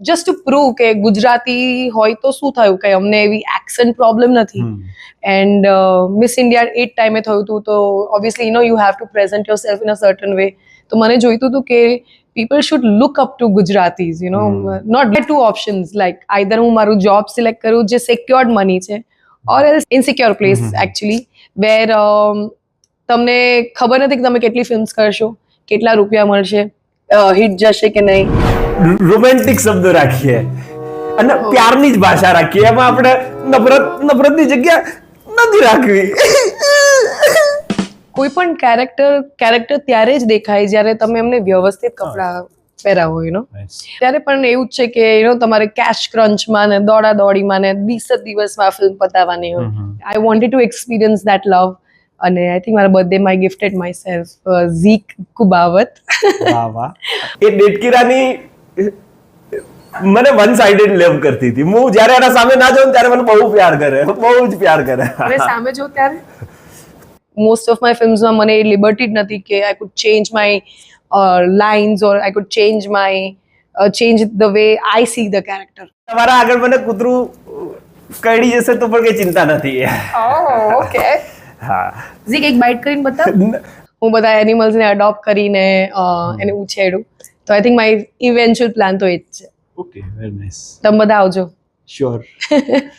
Just two prove કે ગુજરાતી હોય તો શું થયું કે અમને એવી એક્સન્ટ પ્રોબ્લેમ નથી. એન્ડ મિસ ઇન્ડિયા એ ટાઈમે થયું હતું તો obviously you have to present your self in a certain way. તો મને જોઈતું હતું કે people should look up to Gujaratis, not get two options, like either હું મારું જોબ સિલેક્ટ કરું જે secured money છે or else insecure place actually where તમને ખબર નથી કે તમે કેટલી ફિલ્મ્સ કરશો, કેટલા રૂપિયા મળશે, હિટ જશે કે નહીં. રોમેન્ટિક શબ્દો રાખીએ અને પ્યારની જ ભાષા રાખીએ, એમાં આપણે નફરતની જગ્યા નથી રાખવી. કોઈ પણ કેરેક્ટર ત્યારે જ દેખાય જ્યારે તમે એમને વ્યવસ્થિત કપડાં પહેરાવો, ત્યારે પણ એવું જ છે કે તમારે કેશ ક્રંચમાં ને દોડીમાં ને દિવસમાં ફિલ્મ પતાવવાની હોય. I wanted to experience that love. અને આઈ થિંક મારા બર્થડે માં ગિફ્ટેડ માય સેલ્ફ ઝીક કુબાવત. વાહ વાહ. એ ડેટકીરાની મને વન સાઇડેડ લવ કરતી હતી. હું જ્યારે એના સામે ના જાઉં ત્યારે મને બહુ જ પ્યાર કરે. અને સામે જો ત્યારે મોસ્ટ ઓફ માય ફિલ્મ્સમાં મને એ લિબર્ટી જ નથી કે I could change my lines or I could change the way I see the character. તમારા આગળ મને કૂતરું કરડી જશે તો પણ કઈ ચિંતા નથી. ઓકે. હા. ઝીક એક બાઇટ કરીને બતાવ. હું બધા એનિમલ્સને અડોપ્ટ કરીને એને ઉછેડું. તો આઈ થિંક માય ઇવેન્ચ્યુઅલ પ્લાન તો એ જ છે. Okay, very nice. તમે બધા આવજો. શ્યોર.